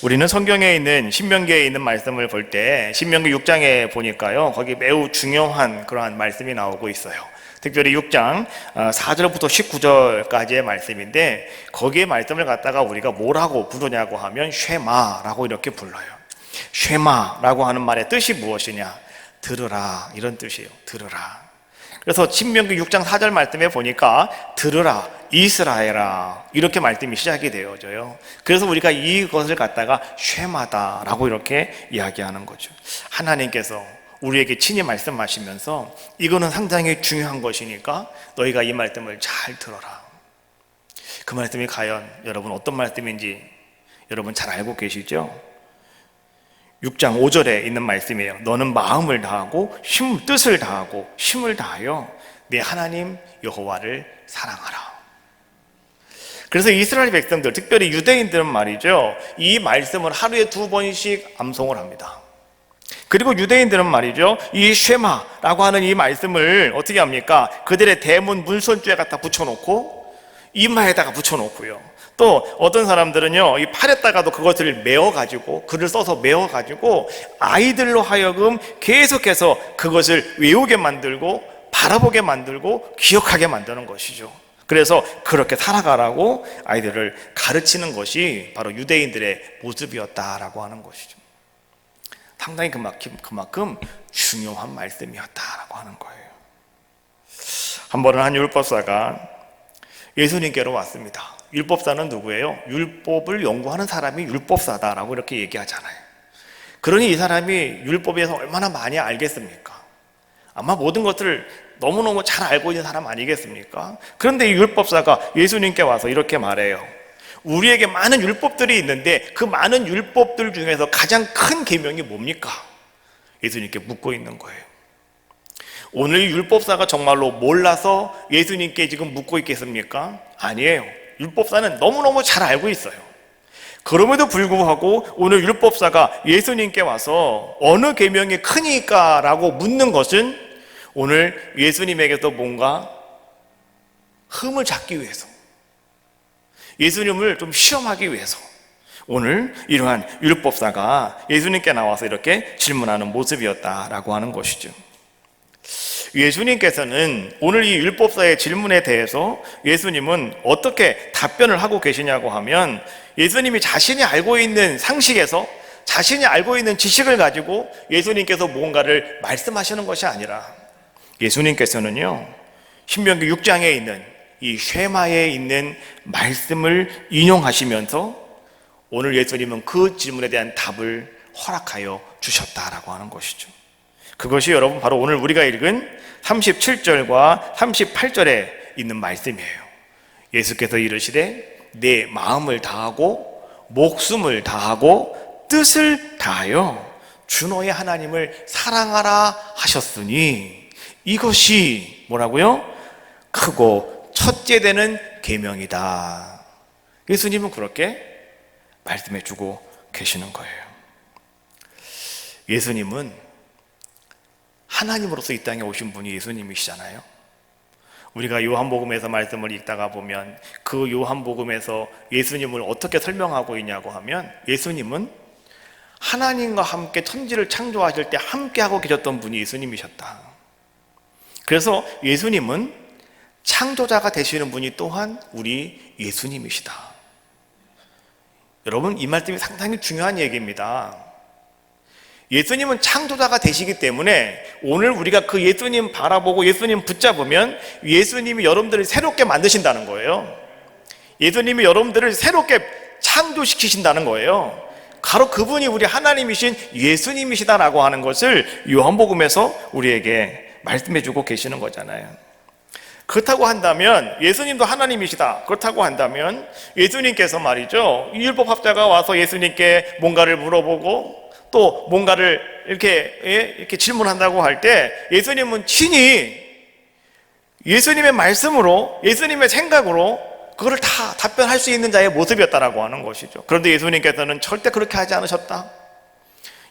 우리는 성경에 있는 신명기에 있는 말씀을 볼 때 신명기 6장에 보니까요, 거기 매우 중요한 그러한 말씀이 나오고 있어요. 특별히 6장 4절부터 19절까지의 말씀인데, 거기에 말씀을 갖다가 우리가 뭐라고 부르냐고 하면 쉐마라고 이렇게 불러요. 쉐마라고 하는 말의 뜻이 무엇이냐? 들으라, 이런 뜻이에요. 들으라. 그래서 신명기 6장 4절 말씀에 보니까 들으라 이스라엘아, 이렇게 말씀이 시작이 되어져요. 그래서 우리가 이것을 갖다가 쉐마다라고 이렇게 이야기하는 거죠. 하나님께서 우리에게 친히 말씀하시면서 이거는 상당히 중요한 것이니까 너희가 이 말씀을 잘 들어라. 그 말씀이 과연 여러분 어떤 말씀인지 여러분 잘 알고 계시죠? 6장 5절에 있는 말씀이에요. 너는 마음을 다하고 뜻을 다하고 힘을 다하여 네 하나님 여호와를 사랑하라. 그래서 이스라엘 백성들, 특별히 유대인들은 말이죠, 이 말씀을 하루에 2번씩 암송을 합니다. 그리고 유대인들은 말이죠, 이 쉐마라고 하는 이 말씀을 어떻게 합니까? 그들의 대문 문선주에 갖다 붙여놓고 이마에다가 붙여놓고요, 또 어떤 사람들은요, 이 팔에다가도 그것을 메어가지고, 글을 써서 메어가지고 아이들로 하여금 계속해서 그것을 외우게 만들고 바라보게 만들고 기억하게 만드는 것이죠. 그래서 그렇게 살아가라고 아이들을 가르치는 것이 바로 유대인들의 모습이었다라고 하는 것이죠. 상당히 그만큼 중요한 말씀이었다라고 하는 거예요. 한 번은 한 율법사가 예수님께로 왔습니다. 율법사는 누구예요? 율법을 연구하는 사람이 율법사다라고 이렇게 얘기하잖아요. 그러니 이 사람이 율법에서 얼마나 많이 알겠습니까? 아마 모든 것들을 너무너무 잘 알고 있는 사람 아니겠습니까? 그런데 이 율법사가 예수님께 와서 이렇게 말해요. 우리에게 많은 율법들이 있는데 그 많은 율법들 중에서 가장 큰 계명이 뭡니까? 예수님께 묻고 있는 거예요. 오늘 이 율법사가 정말로 몰라서 예수님께 지금 묻고 있겠습니까? 아니에요. 율법사는 너무너무 잘 알고 있어요. 그럼에도 불구하고 오늘 율법사가 예수님께 와서 어느 계명이 크니까 라고 묻는 것은 오늘 예수님에게서 뭔가 흠을 잡기 위해서, 예수님을 좀 시험하기 위해서 오늘 이러한 율법사가 예수님께 나와서 이렇게 질문하는 모습이었다라고 하는 것이죠. 예수님께서는 오늘 이 율법사의 질문에 대해서 예수님은 어떻게 답변을 하고 계시냐고 하면, 예수님이 자신이 알고 있는 상식에서 자신이 알고 있는 지식을 가지고 예수님께서 무언가를 말씀하시는 것이 아니라, 예수님께서는요, 신명기 6장에 있는 이 쉐마에 있는 말씀을 인용하시면서 오늘 예수님은 그 질문에 대한 답을 허락하여 주셨다라고 하는 것이죠. 그것이 여러분 바로 오늘 우리가 읽은 37절과 38절에 있는 말씀이에요. 예수께서 이르시되 내 마음을 다하고 목숨을 다하고 뜻을 다하여 주 너의 하나님을 사랑하라 하셨으니 이것이 뭐라고요? 크고 첫째 되는 계명이다. 예수님은 그렇게 말씀해 주고 계시는 거예요. 예수님은 하나님으로서 이 땅에 오신 분이 예수님이시잖아요. 우리가 요한복음에서 말씀을 읽다가 보면 그 요한복음에서 예수님을 어떻게 설명하고 있냐고 하면, 예수님은 하나님과 함께 천지를 창조하실 때 함께하고 계셨던 분이 예수님이셨다. 그래서 예수님은 창조자가 되시는 분이 또한 우리 예수님이시다. 여러분, 이 말씀이 상당히 중요한 얘기입니다. 예수님은 창조자가 되시기 때문에 오늘 우리가 그 예수님 바라보고 예수님 붙잡으면 예수님이 여러분들을 새롭게 만드신다는 거예요. 예수님이 여러분들을 새롭게 창조시키신다는 거예요. 바로 그분이 우리 하나님이신 예수님이시다라고 하는 것을 요한복음에서 우리에게 말씀해주고 계시는 거잖아요. 그렇다고 한다면 예수님도 하나님이시다. 그렇다고 한다면 예수님께서 말이죠, 율법학자가 와서 예수님께 뭔가를 물어보고 또 뭔가를 이렇게 질문한다고 할 때 예수님은 친히 예수님의 말씀으로, 예수님의 생각으로 그거를 다 답변할 수 있는 자의 모습이었다라고 하는 것이죠. 그런데 예수님께서는 절대 그렇게 하지 않으셨다.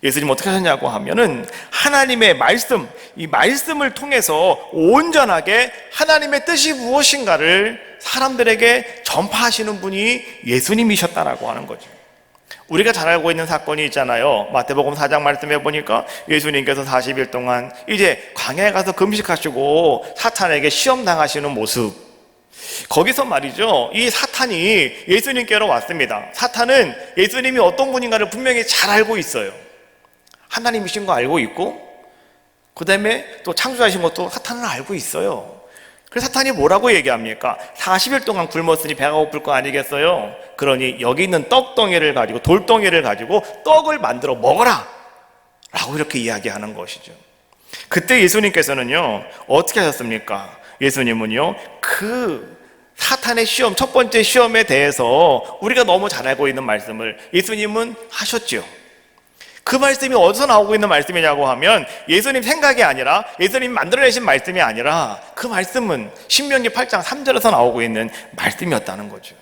예수님 어떻게 하셨냐고 하면은 하나님의 말씀, 이 말씀을 통해서 온전하게 하나님의 뜻이 무엇인가를 사람들에게 전파하시는 분이 예수님이셨다라고 하는 거죠. 우리가 잘 알고 있는 사건이 있잖아요. 마태복음 4장 말씀해 보니까 예수님께서 40일 동안 이제 광야에 가서 금식하시고 사탄에게 시험 당하시는 모습, 거기서 말이죠, 이 사탄이 예수님께로 왔습니다. 사탄은 예수님이 어떤 분인가를 분명히 잘 알고 있어요. 하나님이신 거 알고 있고, 그 다음에 또 창조하신 것도 사탄은 알고 있어요. 그래서 사탄이 뭐라고 얘기합니까? 40일 동안 굶었으니 배가 고플 거 아니겠어요? 그러니 여기 있는 떡덩이를 가지고, 돌덩이를 가지고 떡을 만들어 먹어라 라고 이렇게 이야기하는 것이죠. 그때 예수님께서는요, 어떻게 하셨습니까? 예수님은요, 그 사탄의 시험, 첫 번째 시험에 대해서 우리가 너무 잘 알고 있는 말씀을 예수님은 하셨죠. 그 말씀이 어디서 나오고 있는 말씀이냐고 하면 예수님 생각이 아니라, 예수님이 만들어내신 말씀이 아니라, 그 말씀은 신명기 8장 3절에서 나오고 있는 말씀이었다는 거죠.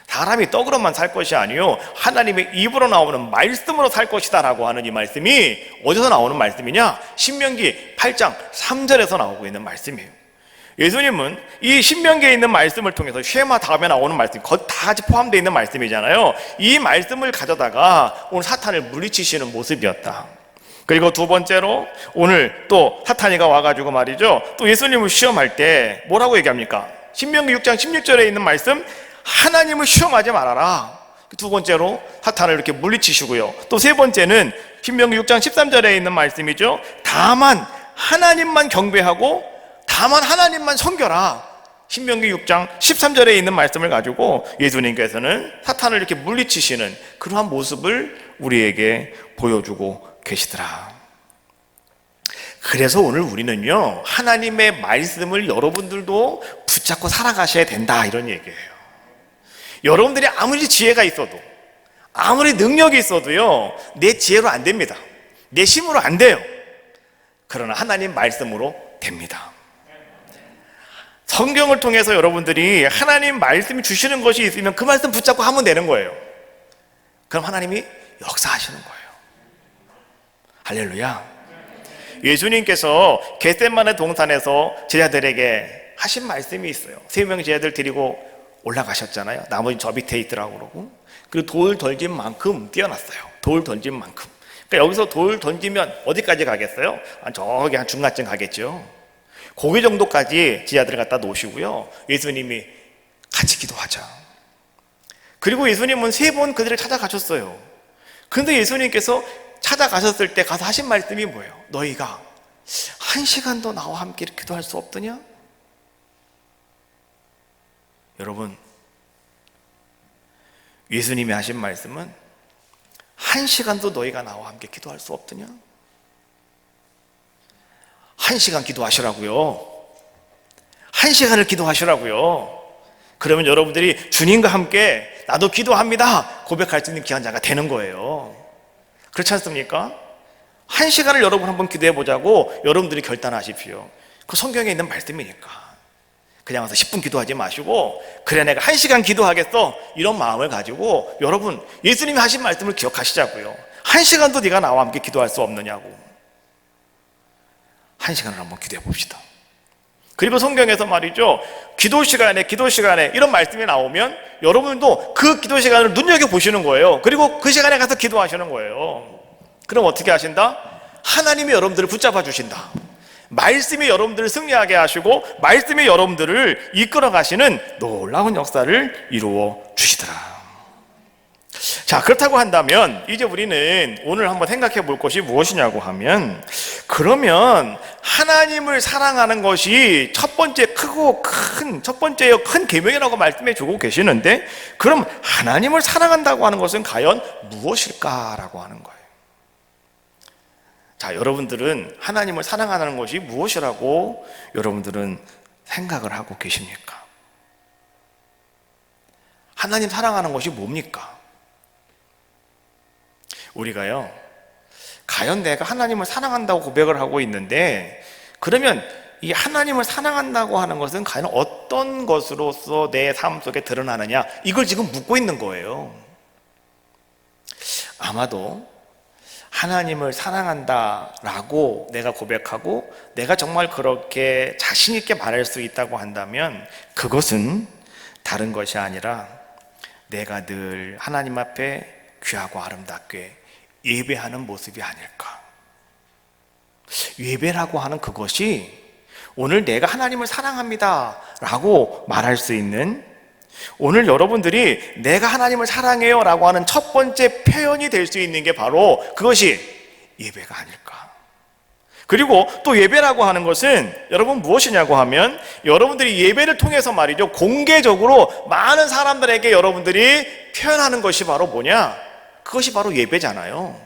사람이 떡으로만 살 것이 아니요 하나님의 입으로 나오는 말씀으로 살 것이다 라고 하는 이 말씀이 어디서 나오는 말씀이냐? 신명기 8장 3절에서 나오고 있는 말씀이에요. 예수님은 이 신명기에 있는 말씀을 통해서, 쉐마 다음에 나오는 말씀, 다 같이 포함되어 있는 말씀이잖아요. 이 말씀을 가져다가 오늘 사탄을 물리치시는 모습이었다. 그리고 두 번째로 오늘 또 사탄이가 와가지고 말이죠, 또 예수님을 시험할 때 뭐라고 얘기합니까? 신명기 6장 16절에 있는 말씀, 하나님을 시험하지 말아라. 두 번째로 사탄을 이렇게 물리치시고요. 또 세 번째는 신명기 6장 13절에 있는 말씀이죠. 다만 하나님만 경배하고 다만 하나님만 섬겨라. 신명기 6장 13절에 있는 말씀을 가지고 예수님께서는 사탄을 이렇게 물리치시는 그러한 모습을 우리에게 보여주고 계시더라. 그래서 오늘 우리는요, 하나님의 말씀을 여러분들도 붙잡고 살아가셔야 된다, 이런 얘기예요. 여러분들이 아무리 지혜가 있어도, 아무리 능력이 있어도요, 내 지혜로 안 됩니다. 내 힘으로 안 돼요. 그러나 하나님 말씀으로 됩니다. 성경을 통해서 여러분들이 하나님 말씀이 주시는 것이 있으면 그 말씀 붙잡고 하면 되는 거예요. 그럼 하나님이 역사하시는 거예요. 할렐루야. 예수님께서 겟세마네 동산에서 제자들에게 하신 말씀이 있어요. 3명 제자들 데리고 올라가셨잖아요. 나머지 저 밑에 있더라고 그러고, 그리고 돌 던진 만큼 뛰어났어요. 돌 던진 만큼. 그러니까 여기서 돌 던지면 어디까지 가겠어요? 저기 한 중간쯤 가겠죠. 거기 정도까지 지하들을 갖다 놓으시고요, 예수님이 같이 기도하자. 그리고 예수님은 3번 그들을 찾아가셨어요. 그런데 예수님께서 찾아가셨을 때 가서 하신 말씀이 뭐예요? 너희가 1시간도 나와 함께 기도할 수 없더냐? 여러분, 예수님이 하신 말씀은 1시간도 너희가 나와 함께 기도할 수 없더냐? 1시간 기도하시라고요. 1시간을 기도하시라고요. 그러면 여러분들이 주님과 함께 나도 기도합니다 고백할 수 있는 귀한 자가 되는 거예요. 그렇지 않습니까? 1시간을 여러분 한번 기도해 보자고 여러분들이 결단하십시오. 그 성경에 있는 말씀이니까. 그냥 와서 10분 기도하지 마시고, 그래 내가 1시간 기도하겠어, 이런 마음을 가지고 여러분 예수님이 하신 말씀을 기억하시자고요. 1시간도 네가 나와 함께 기도할 수 없느냐고. 1시간을 한번 기도해 봅시다. 그리고 성경에서 말이죠, 기도 시간에 이런 말씀이 나오면 여러분도 그 기도 시간을 눈여겨보시는 거예요. 그리고 그 시간에 가서 기도하시는 거예요. 그럼 어떻게 하신다? 하나님이 여러분들을 붙잡아 주신다. 말씀이 여러분들을 승리하게 하시고 말씀이 여러분들을 이끌어 가시는 놀라운 역사를 이루어 주시더라. 자, 그렇다고 한다면 이제 우리는 오늘 한번 생각해 볼 것이 무엇이냐고 하면, 그러면 하나님을 사랑하는 것이 첫 번째요 큰 계명이라고 말씀해 주고 계시는데, 그럼 하나님을 사랑한다고 하는 것은 과연 무엇일까라고 하는 거예요. 자, 여러분들은 하나님을 사랑하는 것이 무엇이라고 여러분들은 생각을 하고 계십니까? 하나님 사랑하는 것이 뭡니까? 우리가요, 과연 내가 하나님을 사랑한다고 고백을 하고 있는데, 그러면 이 하나님을 사랑한다고 하는 것은 과연 어떤 것으로서 내 삶 속에 드러나느냐, 이걸 지금 묻고 있는 거예요. 아마도 하나님을 사랑한다라고 내가 고백하고 내가 정말 그렇게 자신 있게 말할 수 있다고 한다면, 그것은 다른 것이 아니라 내가 늘 하나님 앞에 귀하고 아름답게 예배하는 모습이 아닐까. 예배라고 하는 그것이 오늘 내가 하나님을 사랑합니다 라고 말할 수 있는, 오늘 여러분들이 내가 하나님을 사랑해요 라고 하는 첫 번째 표현이 될 수 있는 게 바로 그것이 예배가 아닐까. 그리고 또 예배라고 하는 것은 여러분 무엇이냐고 하면, 여러분들이 예배를 통해서 말이죠, 공개적으로 많은 사람들에게 여러분들이 표현하는 것이 바로 뭐냐? 그것이 바로 예배잖아요.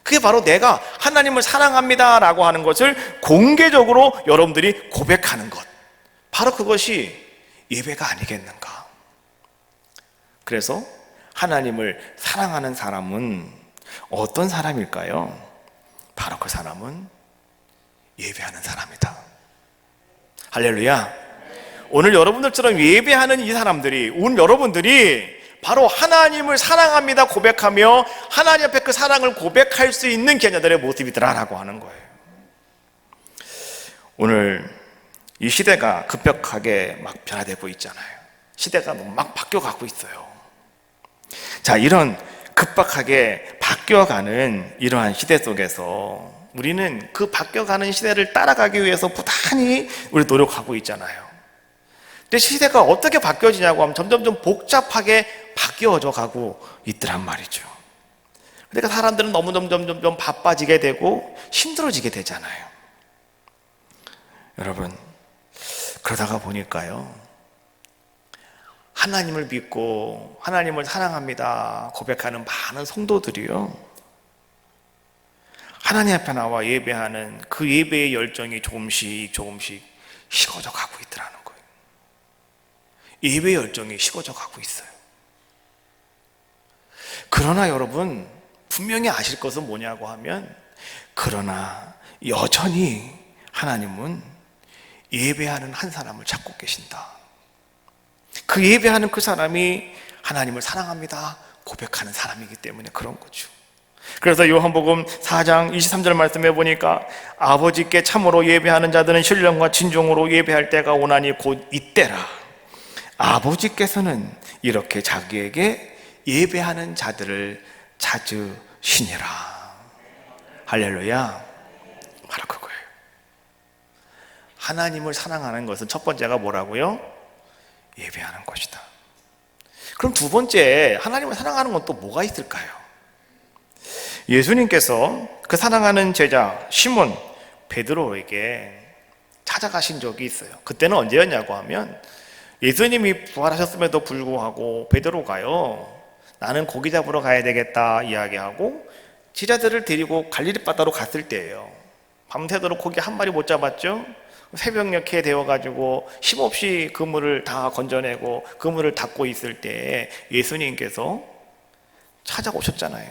그게 바로 내가 하나님을 사랑합니다 라고 하는 것을 공개적으로 여러분들이 고백하는 것, 바로 그것이 예배가 아니겠는가. 그래서 하나님을 사랑하는 사람은 어떤 사람일까요? 바로 그 사람은 예배하는 사람이다. 할렐루야. 오늘 여러분들처럼 예배하는 이 사람들이, 오늘 여러분들이 바로 하나님을 사랑합니다 고백하며 하나님 앞에 그 사랑을 고백할 수 있는 자녀들의 모습이더라라고 하는 거예요. 오늘 이 시대가 급격하게 막 변화되고 있잖아요. 시대가 막 바뀌어가고 있어요. 자, 이런 급박하게 바뀌어가는 이러한 시대 속에서 우리는 그 바뀌어가는 시대를 따라가기 위해서 부단히 우리 노력하고 있잖아요. 근데 시대가 어떻게 바뀌어지냐고 하면 점점 복잡하게 바뀌어져 가고 있더란 말이죠. 그러니까 사람들은 너무 점점 바빠지게 되고 힘들어지게 되잖아요. 여러분, 그러다가 보니까요, 하나님을 믿고 하나님을 사랑합니다 고백하는 많은 성도들이요, 하나님 앞에 나와 예배하는 그 예배의 열정이 조금씩 식어져 가고 있더라는 거예요. 예배의 열정이 식어져 가고 있어요. 그러나 여러분, 분명히 아실 것은 뭐냐고 하면, 그러나 여전히 하나님은 예배하는 한 사람을 찾고 계신다. 그 예배하는 그 사람이 하나님을 사랑합니다 고백하는 사람이기 때문에 그런 거죠. 그래서 요한복음 4장 23절 말씀해 보니까, 아버지께 참으로 예배하는 자들은 신령과 진정으로 예배할 때가 오나니 곧 이때라. 아버지께서는 이렇게 자기에게 예배하는 자들을 찾으시니라. 할렐루야. 바로 그거예요. 하나님을 사랑하는 것은 첫 번째가 뭐라고요? 예배하는 것이다. 그럼 두 번째, 하나님을 사랑하는 건 또 뭐가 있을까요? 예수님께서 그 사랑하는 제자 시몬 베드로에게 찾아가신 적이 있어요. 그때는 언제였냐고 하면, 예수님이 부활하셨음에도 불구하고 베드로가요, 나는 고기 잡으러 가야 되겠다 이야기하고 제자들을 데리고 갈릴리 바다로 갔을 때예요. 밤새도록 고기 한 마리 못 잡았죠. 새벽녘에 되어가지고 힘없이 그물을 다 건져내고 그물을 닫고 있을 때 예수님께서 찾아오셨잖아요.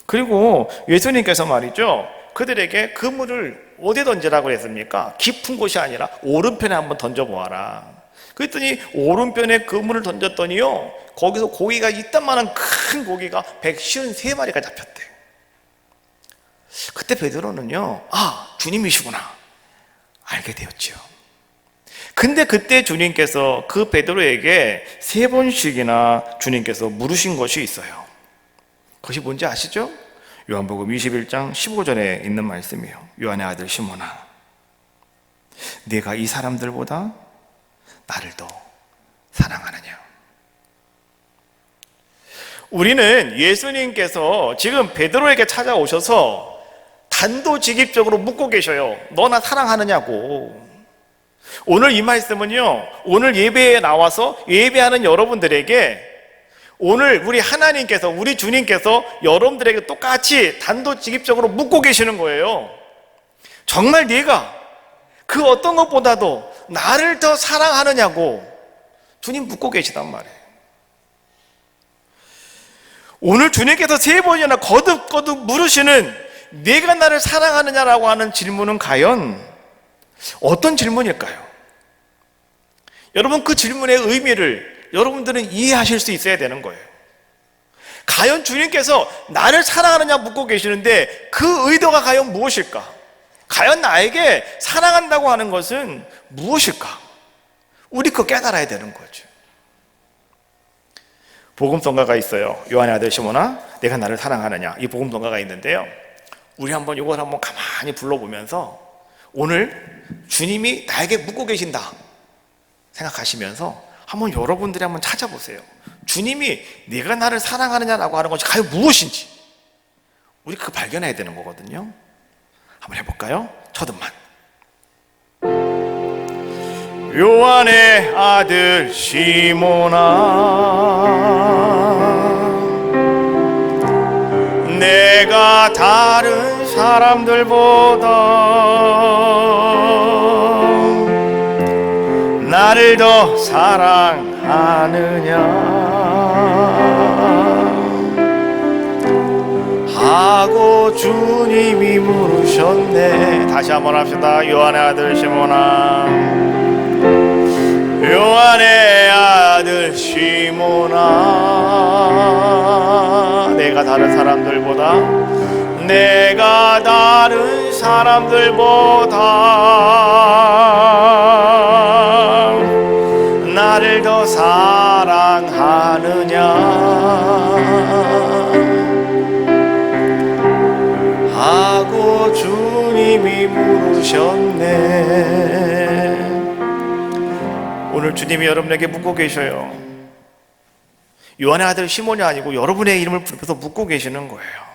그리고 예수님께서 말이죠, 그들에게 그물을 어디에 던지라고 했습니까? 깊은 곳이 아니라 오른편에 한번 던져보아라. 그랬더니 오른편에 그물을 던졌더니요, 거기서 고기가 이딴만한 큰 고기가 153마리가 잡혔대. 그때 베드로는요, 아, 주님이시구나 알게 되었죠. 근데 그때 주님께서 그 베드로에게 3번씩이나 주님께서 물으신 것이 있어요. 그것이 뭔지 아시죠? 요한복음 21장 15절에 있는 말씀이에요. 요한의 아들 시몬아, 네가 이 사람들보다 나를 더 사랑하느냐? 우리는 예수님께서 지금 베드로에게 찾아오셔서 단도직입적으로 묻고 계셔요. 너 나 사랑하느냐고. 오늘 이 말씀은요, 오늘 예배에 나와서 예배하는 여러분들에게, 오늘 우리 하나님께서, 우리 주님께서 여러분들에게 똑같이 단도직입적으로 묻고 계시는 거예요. 정말 네가 그 어떤 것보다도 나를 더 사랑하느냐고 주님 묻고 계시단 말이에요. 오늘 주님께서 3번이나 거듭거듭 물으시는 네가 나를 사랑하느냐라고 하는 질문은 과연 어떤 질문일까요? 여러분, 그 질문의 의미를 여러분들은 이해하실 수 있어야 되는 거예요. 과연 주님께서 나를 사랑하느냐 묻고 계시는데 그 의도가 과연 무엇일까? 과연 나에게 사랑한다고 하는 것은 무엇일까? 우리 그거 깨달아야 되는 거죠. 복음성가가 있어요. 요한의 아들 시몬아, 내가 나를 사랑하느냐, 이 복음성가가 있는데요, 우리 한번 이걸 한번 가만히 불러보면서 오늘 주님이 나에게 묻고 계신다 생각하시면서 한번 여러분들이 한번 찾아보세요. 주님이 내가 나를 사랑하느냐라고 하는 것이 과연 무엇인지 우리 그거 발견해야 되는 거거든요. 한번 해볼까요? 첫 음만. 요한의 아들 시몬아, 내가 다른 사람들보다 나를 더 사랑하느냐 하고 주님이 물으셨네. 다시 한번 합시다. 요한의 아들 시몬아, 요한의 아들 시몬아, 내가 다른 사람들보다 나를 더 사랑하느냐 하고 주님이 물으셨네. 오늘 주님이 여러분에게 묻고 계셔요. 요한의 아들 시몬이 아니고 여러분의 이름을 부르면서 묻고 계시는 거예요.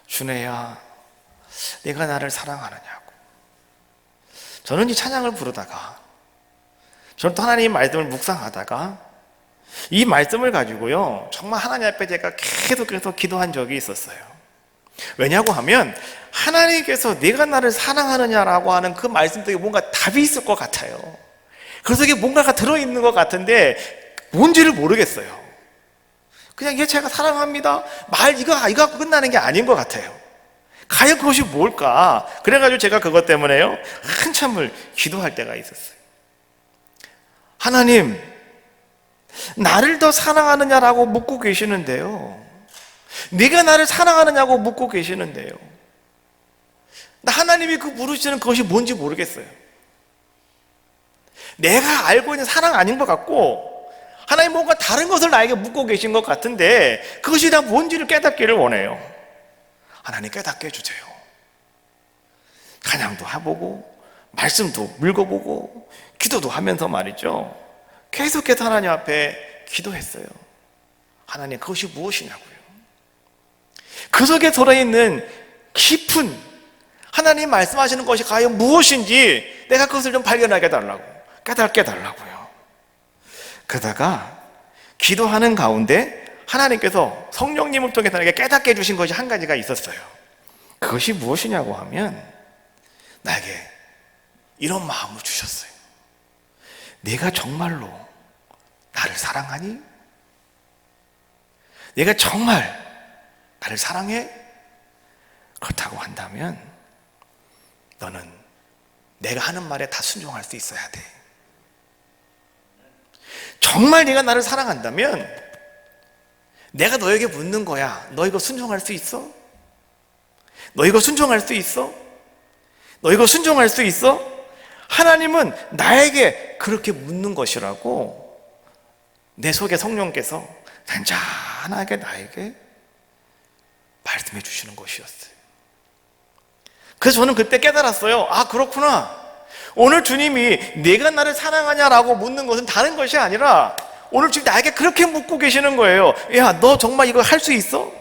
주네야, 내가 나를 사랑하느냐고. 저는 이 찬양을 부르다가, 저는 또 하나님 말씀을 묵상하다가 이 말씀을 가지고요, 정말 하나님 앞에 제가 계속해서 기도한 적이 있었어요. 왜냐고 하면 하나님께서 내가 나를 사랑하느냐라고 하는 그 말씀 속에 뭔가 답이 있을 것 같아요. 그래서 이게 뭔가가 들어있는 것 같은데 뭔지를 모르겠어요. 그냥 제가 사랑합니다 이거 갖고 끝나는 게 아닌 것 같아요. 과연 그것이 뭘까? 그래가지고 제가 그것 때문에요, 한참을 기도할 때가 있었어요. 하나님, 나를 더 사랑하느냐라고 묻고 계시는데요, 네가 나를 사랑하느냐고 묻고 계시는데요, 하나님이 그 물으시는 그것이 뭔지 모르겠어요. 내가 알고 있는 사랑 아닌 것 같고 하나님 뭔가 다른 것을 나에게 묻고 계신 것 같은데 그것이 다 뭔지를 깨닫기를 원해요. 하나님 깨닫게 해주세요. 찬양도 해보고 말씀도 읽어보고 기도도 하면서 말이죠, 계속해서 하나님 앞에 기도했어요. 하나님, 그것이 무엇이냐고요. 그 속에 들어있는 깊은 하나님 말씀하시는 것이 과연 무엇인지 내가 그것을 좀 발견하게 해달라고, 깨닫게 해달라고요. 그러다가 기도하는 가운데 하나님께서 성령님을 통해서 나에게 깨닫게 해주신 것이 한 가지가 있었어요. 그것이 무엇이냐고 하면 나에게 이런 마음을 주셨어요. 내가 정말로 나를 사랑하니? 내가 정말 나를 사랑해? 그렇다고 한다면 너는 내가 하는 말에 다 순종할 수 있어야 돼. 정말 네가 나를 사랑한다면 내가 너에게 묻는 거야. 너 이거 순종할 수 있어? 너 이거 순종할 수 있어? 너 이거 순종할 수 있어? 하나님은 나에게 그렇게 묻는 것이라고 내 속에 성령께서 잔잔하게 나에게 말씀해 주시는 것이었어요. 그래서 저는 그때 깨달았어요. 아, 그렇구나. 오늘 주님이 내가 나를 사랑하냐라고 묻는 것은 다른 것이 아니라 오늘 지금 나에게 그렇게 묻고 계시는 거예요. 야, 너 정말 이거 할 수 있어?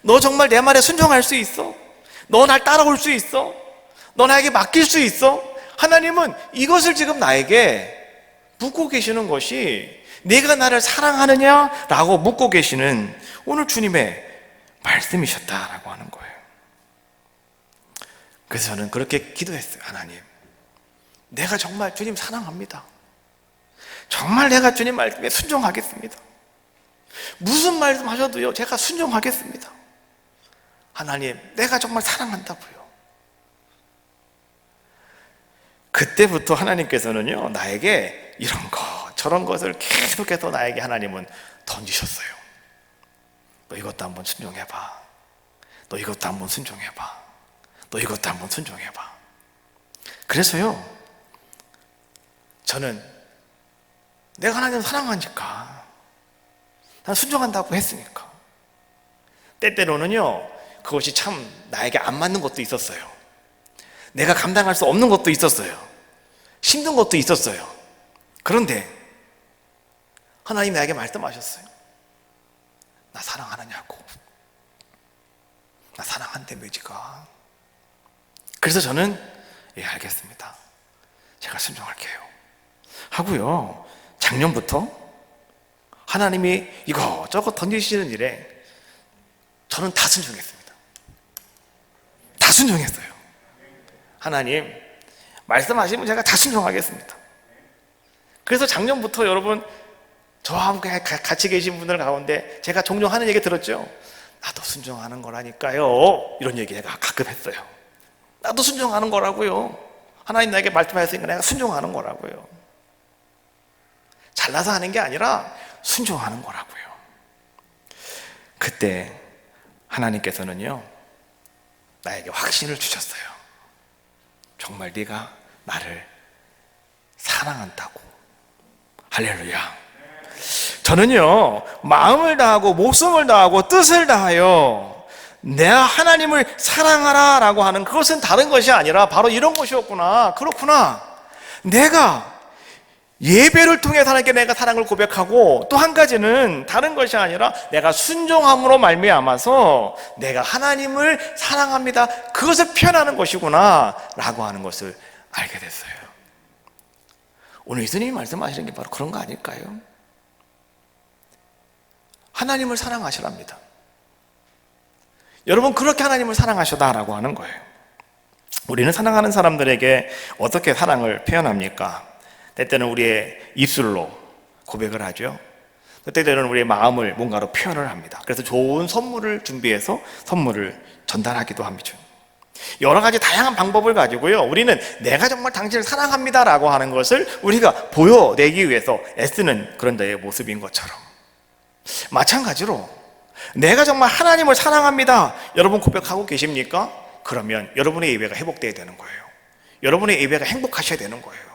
너 정말 내 말에 순종할 수 있어? 너 날 따라올 수 있어? 너 나에게 맡길 수 있어? 하나님은 이것을 지금 나에게 묻고 계시는 것이 내가 나를 사랑하느냐라고 묻고 계시는 오늘 주님의 말씀이셨다라고 하는 거예요. 그래서 저는 그렇게 기도했어요. 하나님, 내가 정말 주님 사랑합니다. 정말 내가 주님 말씀에 순종하겠습니다. 무슨 말씀 하셔도요, 제가 순종하겠습니다. 하나님, 내가 정말 사랑한다고요. 그때부터 하나님께서는요, 나에게 이런 것 저런 것을 계속해서 나에게 하나님은 던지셨어요. 너 이것도 한번 순종해봐. 너 이것도 한번 순종해봐. 너 이것도 한번 순종해봐. 그래서요, 저는 내가 하나님을 사랑하니까 순종한다고 했으니까. 때때로는요, 그것이 참 나에게 안 맞는 것도 있었어요. 내가 감당할 수 없는 것도 있었어요. 힘든 것도 있었어요. 그런데 하나님 나에게 말씀하셨어요. 나 사랑하느냐고. 나 사랑한다며 지가. 그래서 저는 예, 알겠습니다. 제가 순종할게요 하고요, 작년부터 하나님이 이거저거 던지시는 일에 저는 다 순종했습니다. 다 순종했어요. 하나님 말씀하시면 제가 다 순종하겠습니다. 그래서 작년부터 여러분, 저와 함께 같이 계신 분들 가운데 제가 종종 하는 얘기 들었죠? 나도 순종하는 거라니까요. 이런 얘기 내가 가끔 했어요. 나도 순종하는 거라고요. 하나님 나에게 말씀하셨으니까 내가 순종하는 거라고요. 잘나서 하는 게 아니라 순종하는 거라고요. 그때 하나님께서는요, 나에게 확신을 주셨어요. 정말 네가 나를 사랑한다고. 할렐루야. 저는요, 마음을 다하고 목숨을 다하고 뜻을 다하여 내가 하나님을 사랑하라 라고 하는 그것은 다른 것이 아니라 바로 이런 것이었구나. 그렇구나. 내가 예배를 통해 하나님께 내가 사랑을 고백하고, 또 한 가지는 다른 것이 아니라 내가 순종함으로 말미암아서 내가 하나님을 사랑합니다, 그것을 표현하는 것이구나 라고 하는 것을 알게 됐어요. 오늘 예수님이 말씀하시는 게 바로 그런 거 아닐까요? 하나님을 사랑하시랍니다. 여러분, 그렇게 하나님을 사랑하셔다라고 하는 거예요. 우리는 사랑하는 사람들에게 어떻게 사랑을 표현합니까? 때때는 우리의 입술로 고백을 하죠. 때때는 우리의 마음을 뭔가로 표현을 합니다. 그래서 좋은 선물을 준비해서 선물을 전달하기도 합니다. 여러 가지 다양한 방법을 가지고요, 우리는 내가 정말 당신을 사랑합니다라고 하는 것을 우리가 보여내기 위해서 애쓰는 그런 데의 모습인 것처럼, 마찬가지로 내가 정말 하나님을 사랑합니다, 여러분 고백하고 계십니까? 그러면 여러분의 예배가 회복되어야 되는 거예요. 여러분의 예배가 행복하셔야 되는 거예요.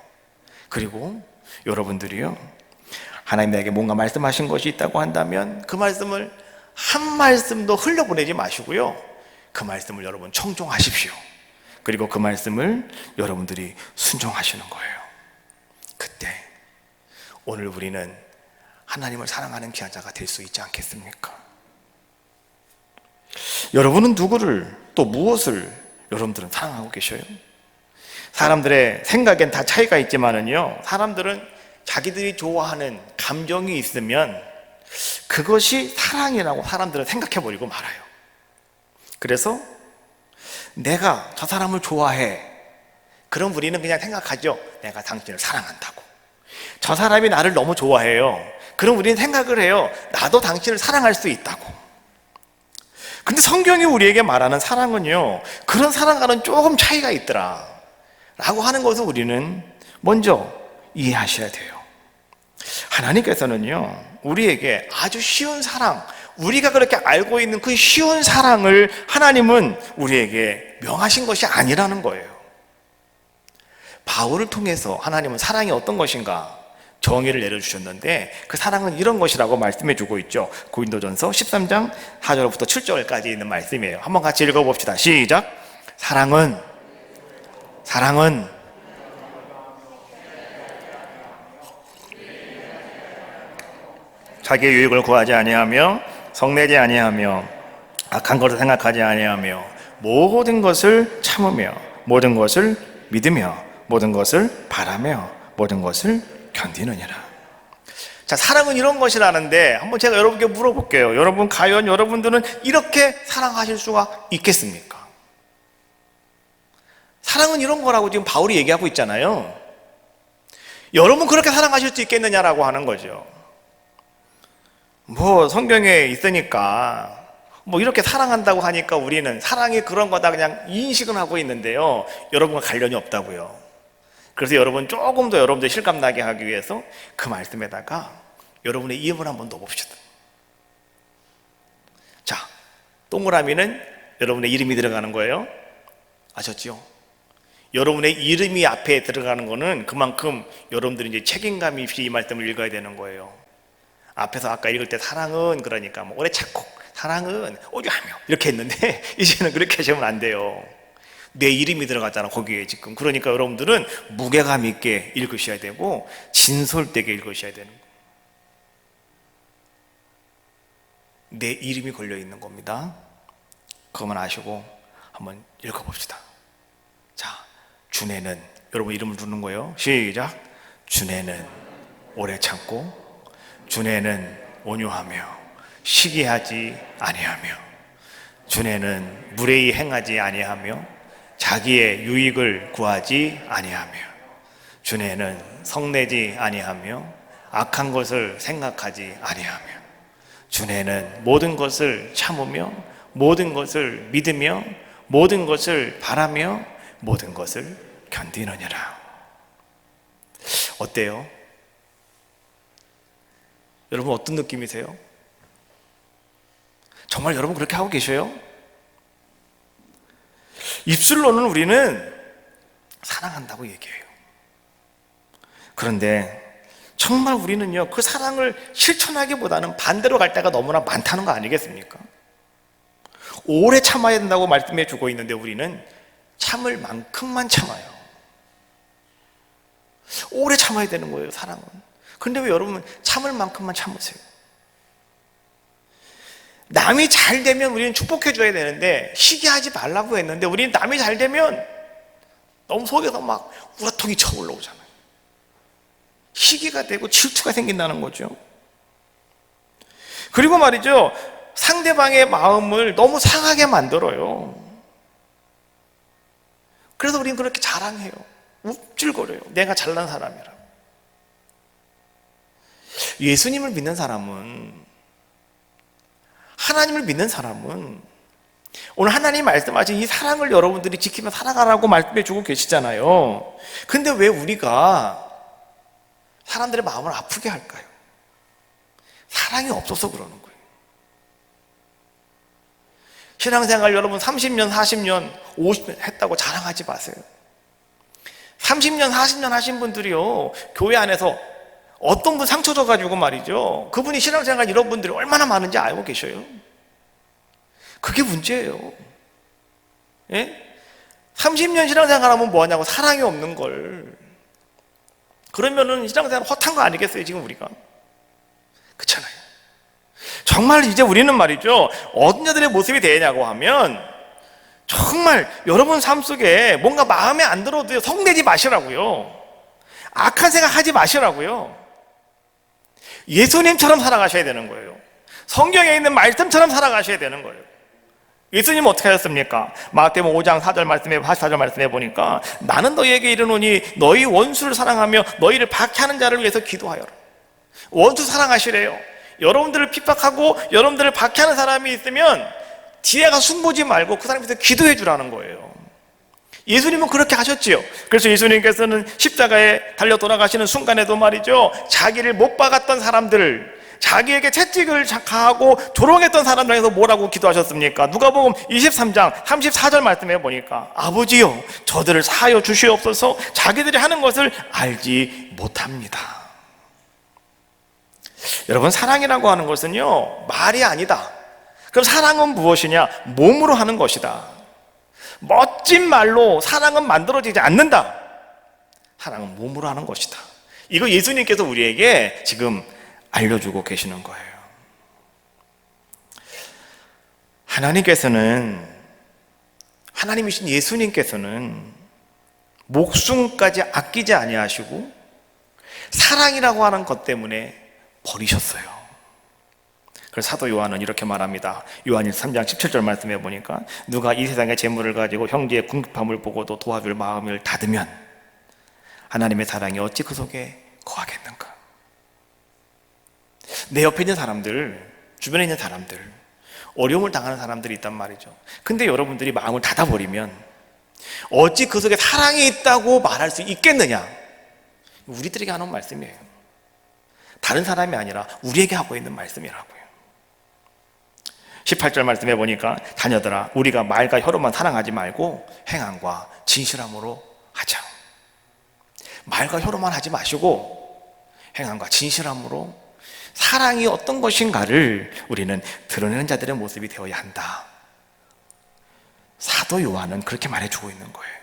그리고 여러분들이요, 하나님 나에게 뭔가 말씀하신 것이 있다고 한다면 그 말씀을 한 말씀도 흘려보내지 마시고요, 그 말씀을 여러분 청종하십시오. 그리고 그 말씀을 여러분들이 순종하시는 거예요. 그때 오늘 우리는 하나님을 사랑하는 귀한 자가 될 수 있지 않겠습니까? 여러분은 누구를, 또 무엇을 여러분들은 사랑하고 계셔요? 사람들의 생각엔 다 차이가 있지만은요, 사람들은 자기들이 좋아하는 감정이 있으면 그것이 사랑이라고 사람들은 생각해버리고 말아요. 그래서 내가 저 사람을 좋아해, 그럼 우리는 그냥 생각하죠. 내가 당신을 사랑한다고. 저 사람이 나를 너무 좋아해요. 그럼 우리는 생각을 해요. 나도 당신을 사랑할 수 있다고. 근데 성경이 우리에게 말하는 사랑은요, 그런 사랑과는 조금 차이가 있더라 라고 하는 것을 우리는 먼저 이해하셔야 돼요. 하나님께서는요, 우리에게 아주 쉬운 사랑, 우리가 그렇게 알고 있는 그 쉬운 사랑을 하나님은 우리에게 명하신 것이 아니라는 거예요. 바울을 통해서 하나님은 사랑이 어떤 것인가 정의를 내려주셨는데, 그 사랑은 이런 것이라고 말씀해 주고 있죠. 고린도전서 13장 4절부터 7절까지 있는 말씀이에요. 한번 같이 읽어봅시다. 시작. 사랑은 자기의 유익을 구하지 아니하며 성내지 아니하며 악한 것을 생각하지 아니하며 모든 것을 참으며 모든 것을 믿으며 모든 것을 바라며 모든 것을 견디느니라. 자, 사랑은 이런 것이라는데 한번 제가 여러분께 물어볼게요. 여러분, 과연 여러분들은 이렇게 사랑하실 수가 있겠습니까? 사랑은 이런 거라고 지금 바울이 얘기하고 있잖아요. 여러분 그렇게 사랑하실 수 있겠느냐라고 하는 거죠. 뭐 성경에 있으니까 뭐 이렇게 사랑한다고 하니까 우리는 사랑이 그런 거다 그냥 인식은 하고 있는데요, 여러분과 관련이 없다고요. 그래서 여러분 조금 더 여러분들 실감나게 하기 위해서 그 말씀에다가 여러분의 이름을 한번 넣어봅시다. 자, 동그라미는 여러분의 이름이 들어가는 거예요. 아셨죠? 여러분의 이름이 앞에 들어가는 거는 그만큼 여러분들이 이제 책임감 없이 이 말씀을 읽어야 되는 거예요. 앞에서 아까 읽을 때 사랑은 그러니까 뭐 오래 찾고 사랑은 오죽하며 이렇게 했는데 이제는 그렇게 하시면 안 돼요. 내 이름이 들어갔잖아 거기에 지금. 그러니까 여러분들은 무게감 있게 읽으셔야 되고 진솔되게 읽으셔야 되는 거예요. 내 이름이 걸려 있는 겁니다. 그것만 아시고 한번 읽어봅시다. 자, 주내는, 여러분 이름을 두는 거예요. 시작. 주내는 오래 참고, 주내는 온유하며 시기하지 아니하며, 주내는 무례히 행하지 아니하며 자기의 유익을 구하지 아니하며, 주내는 성내지 아니하며 악한 것을 생각하지 아니하며, 주내는 모든 것을 참으며 모든 것을 믿으며 모든 것을 바라며 모든 것을 견디느니라. 어때요? 여러분 어떤 느낌이세요? 정말 여러분 그렇게 하고 계셔요? 입술로는 우리는 사랑한다고 얘기해요. 그런데 정말 우리는요, 그 사랑을 실천하기보다는 반대로 갈 때가 너무나 많다는 거 아니겠습니까? 오래 참아야 된다고 말씀해 주고 있는데 우리는 참을 만큼만 참아요. 오래 참아야 되는 거예요, 사랑은. 근데 왜 여러분 참을 만큼만 참으세요? 남이 잘 되면 우리는 축복해 줘야 되는데 시기하지 말라고 했는데 우리는 남이 잘 되면 너무 속에서 막 우라통이 쳐 올라오잖아요. 시기가 되고 질투가 생긴다는 거죠. 그리고 말이죠, 상대방의 마음을 너무 상하게 만들어요. 그래서 우리는 그렇게 자랑해요. 욱질거려요. 내가 잘난 사람이라. 예수님을 믿는 사람은, 하나님을 믿는 사람은 오늘 하나님 말씀하신 이 사랑을 여러분들이 지키며 살아가라고 말씀해 주고 계시잖아요. 근데 왜 우리가 사람들의 마음을 아프게 할까요? 사랑이 없어서 그러는 거예요. 신앙생활 여러분 30년, 40년, 50년 했다고 자랑하지 마세요. 30년, 40년 하신 분들이요, 교회 안에서 어떤 분 상처 줘가지고 말이죠, 그분이 신앙생활 이런 분들이 얼마나 많은지 알고 계셔요? 그게 문제예요. 예? 30년 신앙생활 하면 뭐하냐고, 사랑이 없는 걸. 그러면은 신앙생활 허탄 거 아니겠어요, 지금 우리가? 그렇잖아요. 정말 이제 우리는 말이죠, 어떤 자들의 모습이 되냐고 하면, 정말 여러분 삶 속에 뭔가 마음에 안 들어도 성내지 마시라고요. 악한 생각 하지 마시라고요. 예수님처럼 살아가셔야 되는 거예요. 성경에 있는 말씀처럼 살아가셔야 되는 거예요. 예수님은 어떻게 하셨습니까? 마태복음 5장 4절 말씀에 44절 말씀해 보니까 나는 너희에게 이르노니 너희 원수를 사랑하며 너희를 박해하는 자를 위해서 기도하여라. 원수 사랑하시래요. 여러분들을 핍박하고 여러분들을 박해하는 사람이 있으면 뒤에 가서 숨보지 말고 그 사람에 대해서 기도해 주라는 거예요. 예수님은 그렇게 하셨지요. 그래서 예수님께서는 십자가에 달려 돌아가시는 순간에도 말이죠, 자기를 못 박았던 사람들, 자기에게 채찍을 가하고 조롱했던 사람들에서 뭐라고 기도하셨습니까? 누가복음 23장 34절 말씀해 보니까 아버지여 저들을 사하여 주시옵소서 자기들이 하는 것을 알지 못합니다. 여러분, 사랑이라고 하는 것은요, 말이 아니다. 그럼 사랑은 무엇이냐? 몸으로 하는 것이다. 멋진 말로 사랑은 만들어지지 않는다. 사랑은 몸으로 하는 것이다. 이거 예수님께서 우리에게 지금 알려주고 계시는 거예요. 하나님이신 예수님께서는 목숨까지 아끼지 아니하시고 사랑이라고 하는 것 때문에 버리셨어요. 그래서 사도 요한은 이렇게 말합니다. 요한일서 3장 17절 말씀해 보니까 누가 이 세상의 재물을 가지고 형제의 궁핍함을 보고도 도와줄 마음을 닫으면 하나님의 사랑이 어찌 그 속에 거하겠는가. 내 옆에 있는 사람들, 주변에 있는 사람들, 어려움을 당하는 사람들이 있단 말이죠. 근데 여러분들이 마음을 닫아버리면 어찌 그 속에 사랑이 있다고 말할 수 있겠느냐. 우리들에게 하는 말씀이에요. 다른 사람이 아니라 우리에게 하고 있는 말씀이라고요. 18절 말씀해 보니까 자녀들아 우리가 말과 혀로만 사랑하지 말고 행함과 진실함으로 하자. 말과 혀로만 하지 마시고 행함과 진실함으로 사랑이 어떤 것인가를 우리는 드러내는 자들의 모습이 되어야 한다. 사도 요한은 그렇게 말해주고 있는 거예요.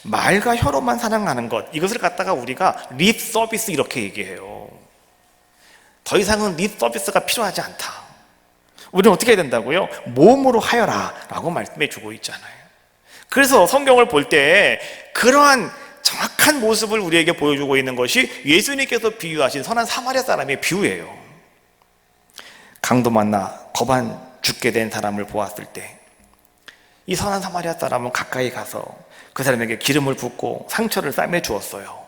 말과 혀로만 사랑하는 것, 이것을 갖다가 우리가 립 서비스 이렇게 얘기해요. 더 이상은 립 서비스가 필요하지 않다. 우리는 어떻게 해야 된다고요? 몸으로 하여라 라고 말씀해 주고 있잖아요. 그래서 성경을 볼 때 그러한 정확한 모습을 우리에게 보여주고 있는 것이 예수님께서 비유하신 선한 사마리아 사람의 비유예요. 강도 만나 거반 죽게 된 사람을 보았을 때 이 선한 사마리아 사람은 가까이 가서 그 사람에게 기름을 붓고 상처를 싸매 주었어요.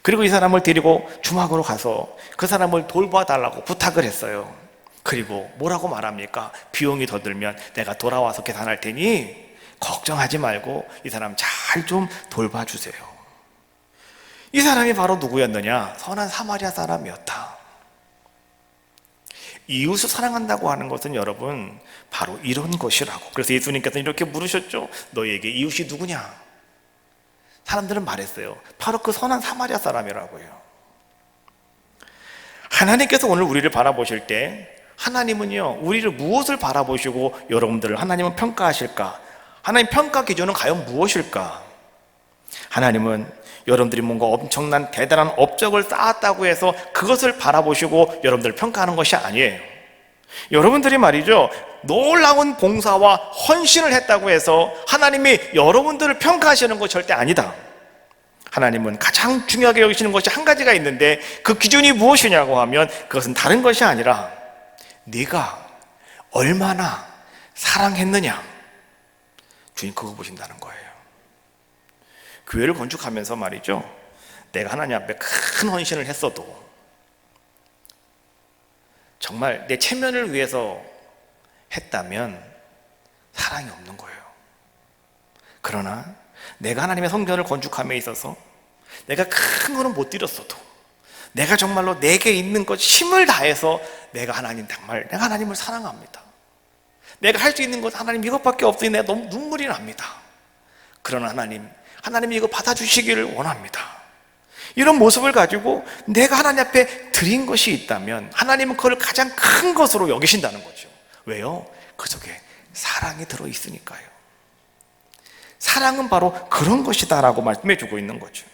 그리고 이 사람을 데리고 주막으로 가서 그 사람을 돌봐달라고 부탁을 했어요. 그리고 뭐라고 말합니까? 비용이 더 들면 내가 돌아와서 계산할 테니 걱정하지 말고 이 사람 잘 좀 돌봐주세요. 이 사람이 바로 누구였느냐? 선한 사마리아 사람이었다. 이웃을 사랑한다고 하는 것은 여러분 바로 이런 것이라고. 그래서 예수님께서는 이렇게 물으셨죠. 너희에게 이웃이 누구냐? 사람들은 말했어요. 바로 그 선한 사마리아 사람이라고요. 하나님께서 오늘 우리를 바라보실 때 하나님은요, 우리를 무엇을 바라보시고 여러분들을 하나님은 평가하실까? 하나님 평가 기준은 과연 무엇일까? 하나님은 여러분들이 뭔가 엄청난 대단한 업적을 쌓았다고 해서 그것을 바라보시고 여러분들을 평가하는 것이 아니에요. 여러분들이 말이죠, 놀라운 봉사와 헌신을 했다고 해서 하나님이 여러분들을 평가하시는 것 절대 아니다. 하나님은 가장 중요하게 여기시는 것이 한 가지가 있는데 그 기준이 무엇이냐고 하면 그것은 다른 것이 아니라 네가 얼마나 사랑했느냐, 주님 그거 보신다는 거예요. 교회를 건축하면서 말이죠, 내가 하나님 앞에 큰 헌신을 했어도 정말 내 체면을 위해서 했다면 사랑이 없는 거예요. 그러나 내가 하나님의 성전을 건축함에 있어서 내가 큰 거는 못 드렸어도 내가 정말로 내게 있는 것 힘을 다해서 내가 하나님을 사랑합니다. 내가 할 수 있는 것 하나님 이것밖에 없으니 내가 너무 눈물이 납니다. 그러나 하나님이 이거 받아주시기를 원합니다. 이런 모습을 가지고 내가 하나님 앞에 드린 것이 있다면 하나님은 그걸 가장 큰 것으로 여기신다는 거죠. 왜요? 그 속에 사랑이 들어있으니까요. 사랑은 바로 그런 것이다라고 말씀해 주고 있는 거죠.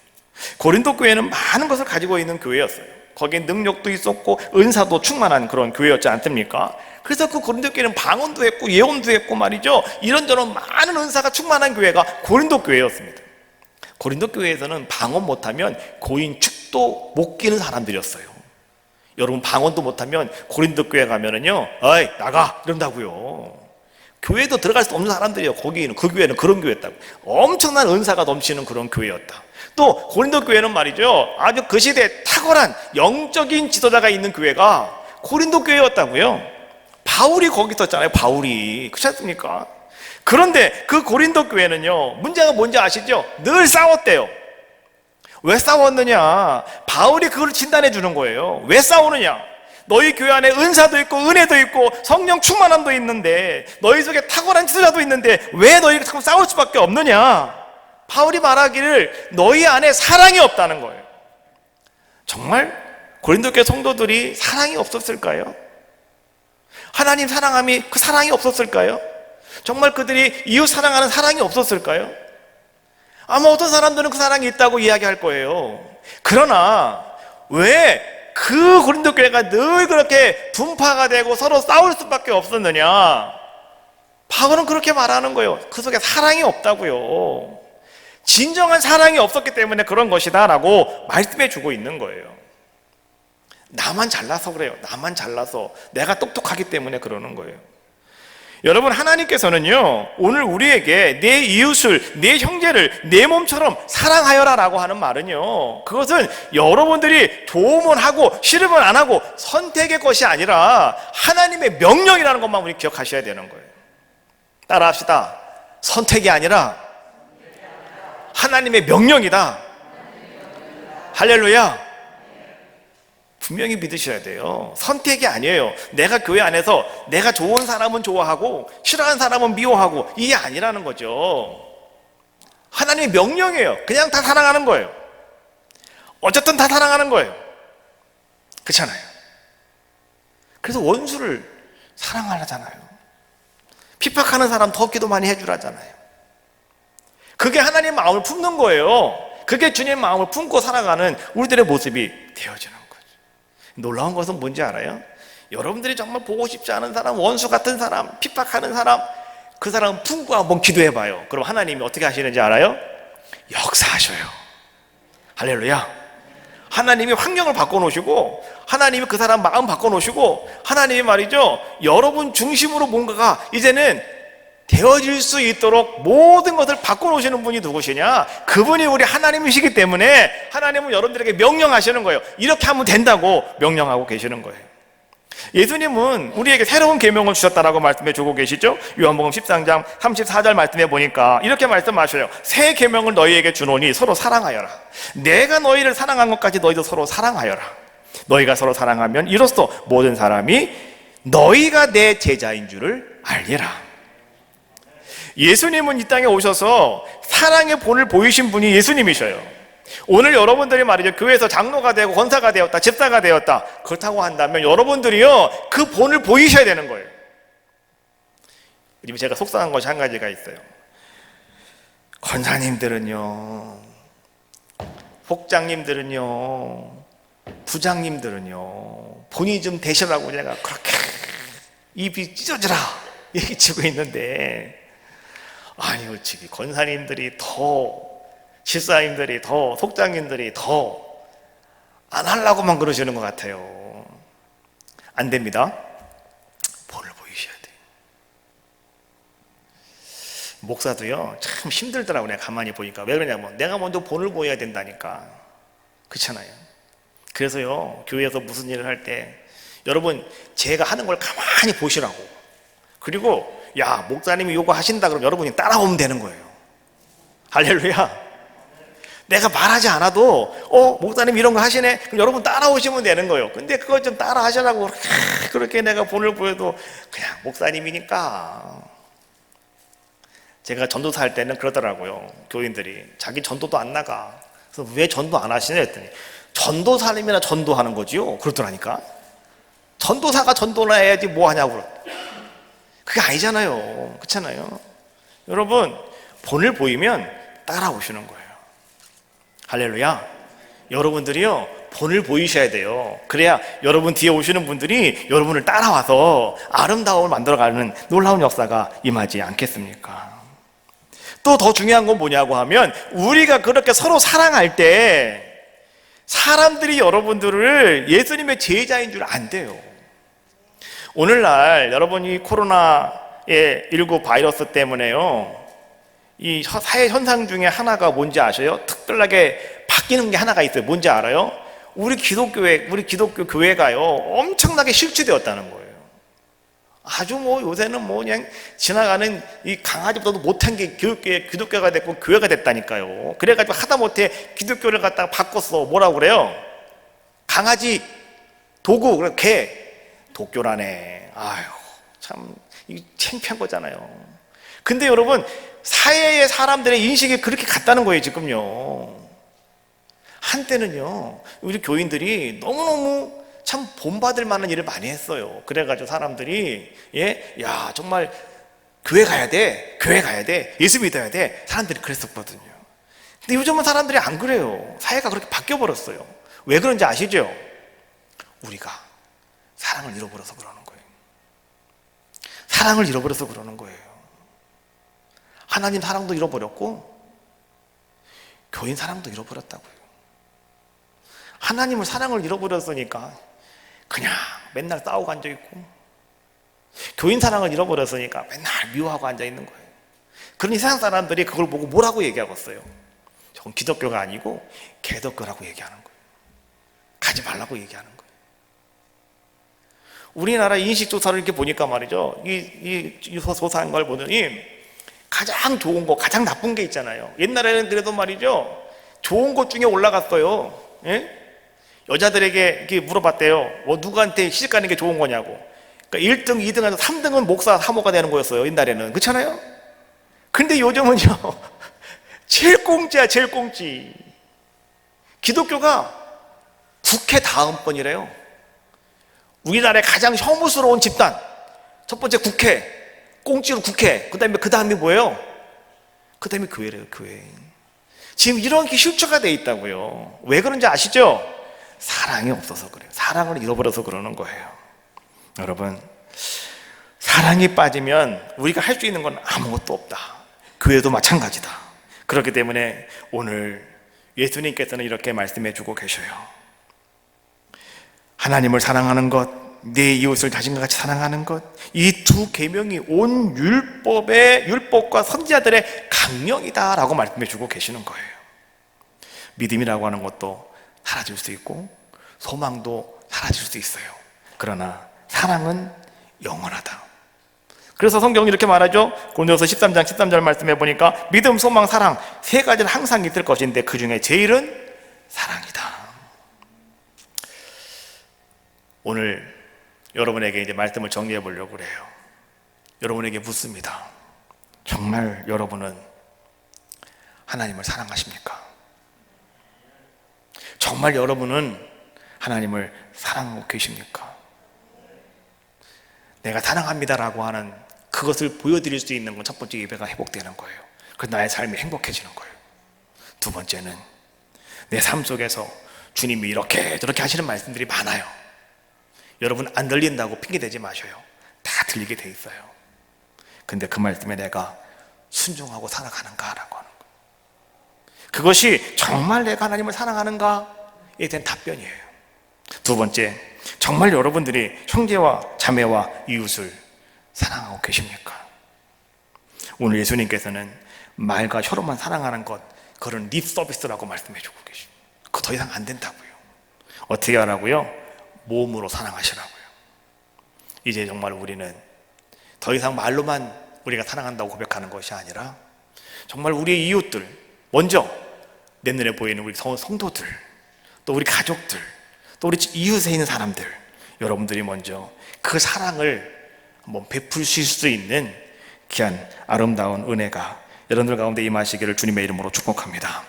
고린도 교회는 많은 것을 가지고 있는 교회였어요. 거기에 능력도 있었고 은사도 충만한 그런 교회였지 않습니까? 그래서 그 고린도 교회는 방언도 했고 예언도 했고 말이죠, 이런저런 많은 은사가 충만한 교회가 고린도 교회였습니다. 고린도 교회에서는 방언 못하면 고인 축도 못 끼는 사람들이었어요. 여러분 방언도 못하면 고린도 교회 가면은요, 어이 나가 이런다고요. 교회도 들어갈 수 없는 사람들이에요. 거기는, 그 교회는 그런 교회였다고. 엄청난 은사가 넘치는 그런 교회였다. 또 고린도 교회는 말이죠, 아주 그 시대에 탁월한 영적인 지도자가 있는 교회가 고린도 교회였다고요. 바울이 거기 있었잖아요. 바울이, 그렇지 않습니까? 그런데 그 고린도 교회는요, 문제가 뭔지 아시죠? 늘 싸웠대요. 왜 싸웠느냐? 바울이 그걸 진단해 주는 거예요. 왜 싸우느냐? 너희 교회 안에 은사도 있고 은혜도 있고 성령 충만함도 있는데, 너희 속에 탁월한 지도자도 있는데 왜 너희가 자꾸 싸울 수밖에 없느냐? 바울이 말하기를 너희 안에 사랑이 없다는 거예요. 정말 고린도 교회 성도들이 사랑이 없었을까요? 하나님 사랑함이 그 사랑이 없었을까요? 정말 그들이 이웃 사랑하는 사랑이 없었을까요? 아마 어떤 사람들은 그 사랑이 있다고 이야기할 거예요. 그러나 왜 그 고린도 교회가 늘 그렇게 분파가 되고 서로 싸울 수밖에 없었느냐? 바울은 그렇게 말하는 거예요. 그 속에 사랑이 없다고요. 진정한 사랑이 없었기 때문에 그런 것이다 라고 말씀해 주고 있는 거예요. 나만 잘나서 그래요. 나만 잘나서, 내가 똑똑하기 때문에 그러는 거예요. 여러분, 하나님께서는요, 오늘 우리에게 내 이웃을, 내 형제를 내 몸처럼 사랑하여라 라고 하는 말은요, 그것은 여러분들이 도움을 하고 싫으면 안 하고 선택의 것이 아니라 하나님의 명령이라는 것만 우리 기억하셔야 되는 거예요. 따라합시다. 선택이 아니라 하나님의 명령이다. 할렐루야. 분명히 믿으셔야 돼요. 선택이 아니에요. 내가 교회 안에서 내가 좋은 사람은 좋아하고 싫어하는 사람은 미워하고, 이게 아니라는 거죠. 하나님의 명령이에요. 그냥 다 사랑하는 거예요. 어쨌든 다 사랑하는 거예요. 그렇잖아요. 그래서 원수를 사랑하잖아요. 핍박하는 사람 더 기도 많이 해주라잖아요. 그게 하나님 마음을 품는 거예요. 그게 주님 마음을 품고 살아가는 우리들의 모습이 되어지는 거죠. 놀라운 것은 뭔지 알아요? 여러분들이 정말 보고 싶지 않은 사람, 원수 같은 사람, 핍박하는 사람, 그 사람 품고 한번 기도해봐요. 그럼 하나님이 어떻게 하시는지 알아요? 역사하셔요. 할렐루야. 하나님이 환경을 바꿔놓으시고, 하나님이 그 사람 마음 바꿔놓으시고, 하나님이 말이죠, 여러분 중심으로 뭔가가 이제는 되어질 수 있도록 모든 것을 바꿔놓으시는 분이 누구시냐? 그분이 우리 하나님이시기 때문에 하나님은 여러분들에게 명령하시는 거예요. 이렇게 하면 된다고 명령하고 계시는 거예요. 예수님은 우리에게 새로운 계명을 주셨다라고 말씀해 주고 계시죠. 요한복음 13장 34절 말씀해 보니까 이렇게 말씀하셔요. 새 계명을 너희에게 주노니 서로 사랑하여라. 내가 너희를 사랑한 것까지 너희도 서로 사랑하여라. 너희가 서로 사랑하면 이로써 모든 사람이 너희가 내 제자인 줄을 알리라. 예수님은 이 땅에 오셔서 사랑의 본을 보이신 분이 예수님이셔요. 오늘 여러분들이 말이죠, 교회에서 장로가 되고 권사가 되었다, 집사가 되었다, 그렇다고 한다면 여러분들이요, 그 본을 보이셔야 되는 거예요. 제가 속상한 것이 한 가지가 있어요. 권사님들은요, 복장님들은요, 부장님들은요, 본이 좀 되시라고 제가 그렇게 입이 찢어지라 얘기치고 있는데, 아니 솔직히 권사님들이 더, 집사님들이 더, 속장님들이 더 안 하려고만 그러시는 것 같아요. 안 됩니다. 본을 보이셔야 돼요. 목사도요 참 힘들더라고요. 내가 가만히 보니까. 왜 그러냐면 내가 먼저 본을 보여야 된다니까. 그렇잖아요. 그래서요 교회에서 무슨 일을 할 때 여러분 제가 하는 걸 가만히 보시라고. 그리고 야 목사님이 요거 하신다 그러면 여러분이 따라오면 되는 거예요. 할렐루야. 내가 말하지 않아도 목사님 이런 거 하시네, 그럼 여러분 따라오시면 되는 거예요. 근데 그거 좀 따라 하시라고 그렇게 내가 본을 보여도 그냥 목사님이니까. 제가 전도사 할 때는 그러더라고요. 교인들이 자기 전도도 안 나가. 그래서 왜 전도 안 하시냐 했더니 전도사님이나 전도하는 거지요 그러더라니까. 전도사가 전도나 해야지 뭐 하냐고. 그게 아니잖아요. 그렇잖아요. 여러분 본을 보이면 따라오시는 거예요. 할렐루야. 여러분들이요 본을 보이셔야 돼요. 그래야 여러분 뒤에 오시는 분들이 여러분을 따라와서 아름다움을 만들어가는 놀라운 역사가 임하지 않겠습니까? 또 더 중요한 건 뭐냐고 하면 우리가 그렇게 서로 사랑할 때 사람들이 여러분들을 예수님의 제자인 줄 안 돼요. 오늘날 여러분이 코로나19 바이러스 때문에요 이 사회 현상 중에 하나가 뭔지 아셔요? 특별하게 바뀌는 게 하나가 있어요. 뭔지 알아요? 우리 기독교 교회가요 엄청나게 실추되었다는 거예요. 아주 요새는 그냥 지나가는 이 강아지보다도 못한 게 기독교가 됐고 교회가 됐다니까요. 그래가지고 하다못해 기독교를 갖다가 바꿨어. 뭐라고 그래요? 강아지 도구, 개 독교라네. 아유 참 이거 창피한 거잖아요. 근데 여러분 사회의 사람들의 인식이 그렇게 갔다는 거예요 지금요. 한때는요 우리 교인들이 너무너무 참 본받을 만한 일을 많이 했어요. 그래가지고 사람들이 야 정말 교회 가야 돼, 예수 믿어야 돼, 사람들이 그랬었거든요. 근데 요즘은 사람들이 안 그래요. 사회가 그렇게 바뀌어버렸어요. 왜 그런지 아시죠? 우리가 사랑을 잃어버려서 그러는 거예요. 사랑을 잃어버려서 그러는 거예요. 하나님 사랑도 잃어버렸고 교인 사랑도 잃어버렸다고요. 하나님을 사랑을 잃어버렸으니까 그냥 맨날 싸우고 앉아있고, 교인 사랑을 잃어버렸으니까 맨날 미워하고 앉아있는 거예요. 그러니 세상 사람들이 그걸 보고 뭐라고 얘기하겠어요? 저건 기독교가 아니고 개독교라고 얘기하는 거예요. 가지 말라고 얘기하는 거예요. 우리나라 인식조사를 이렇게 보니까 말이죠, 이 조사한 걸 보더니 가장 좋은 거, 가장 나쁜 게 있잖아요. 옛날에는 그래도 말이죠 좋은 것 중에 올라갔어요. 여자들에게 이렇게 물어봤대요. 누구한테 시집가는 게 좋은 거냐고. 그러니까 1등, 2등에서 3등은 목사, 사모가 되는 거였어요 옛날에는. 그렇잖아요. 근데 요즘은요 제일 공짜야, 제일 공짜. 기독교가 국회 다음번이래요. 우리나라의 가장 혐오스러운 집단, 첫 번째 국회, 꽁지로 국회, 그 다음에 뭐예요? 그 다음에 교회래요, 교회. 지금 이런 게 실추가 돼 있다고요. 왜 그런지 아시죠? 사랑이 없어서 그래요. 사랑을 잃어버려서 그러는 거예요. 여러분, 사랑이 빠지면 우리가 할 수 있는 건 아무것도 없다. 교회도 마찬가지다. 그렇기 때문에 오늘 예수님께서는 이렇게 말씀해 주고 계셔요. 하나님을 사랑하는 것, 내 이웃을 자신과 같이 사랑하는 것, 이 두 계명이 온 율법과 선지자들의 강령이다라고 말씀해 주고 계시는 거예요. 믿음이라고 하는 것도 사라질 수 있고 소망도 사라질 수 있어요. 그러나 사랑은 영원하다. 그래서 성경이 이렇게 말하죠. 고린도서 13장 13절 말씀해 보니까 믿음, 소망, 사랑 세 가지는 항상 있을 것인데 그 중에 제일은 사랑이다. 오늘 여러분에게 이제 말씀을 정리해 보려고 그래요. 여러분에게 묻습니다. 정말 여러분은 하나님을 사랑하십니까? 정말 여러분은 하나님을 사랑하고 계십니까? 내가 사랑합니다라고 하는 그것을 보여드릴 수 있는 건 첫 번째 예배가 회복되는 거예요. 그래서 나의 삶이 행복해지는 거예요. 두 번째는 내 삶 속에서 주님이 이렇게 저렇게 하시는 말씀들이 많아요. 여러분 안 들린다고 핑계대지 마셔요. 다 들리게 돼 있어요. 근데 그 말씀에 내가 순종하고 살아가는가라고 하는 거예요. 그것이 정말 내가 하나님을 사랑하는가에 대한 답변이에요. 두 번째, 정말 여러분들이 형제와 자매와 이웃을 사랑하고 계십니까? 오늘 예수님께서는 말과 혀로만 사랑하는 것, 그런 립 서비스라고 말씀해주고 계십니다. 그거 더 이상 안 된다고요. 어떻게 하라고요? 몸으로 사랑하시라고요. 이제 정말 우리는 더 이상 말로만 우리가 사랑한다고 고백하는 것이 아니라 정말 우리의 이웃들, 먼저 내 눈에 보이는 우리 성도들, 또 우리 가족들, 또 우리 이웃에 있는 사람들, 여러분들이 먼저 그 사랑을 한번 베푸실 수 있는 귀한 아름다운 은혜가 여러분들 가운데 임하시기를 주님의 이름으로 축복합니다.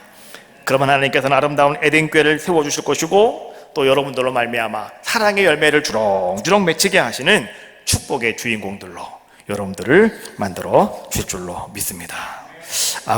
그러면 하나님께서는 아름다운 에덴교회를 세워주실 것이고 또 여러분들로 말미암아 사랑의 열매를 주렁주렁 맺히게 하시는 축복의 주인공들로 여러분들을 만들어 줄 줄로 믿습니다.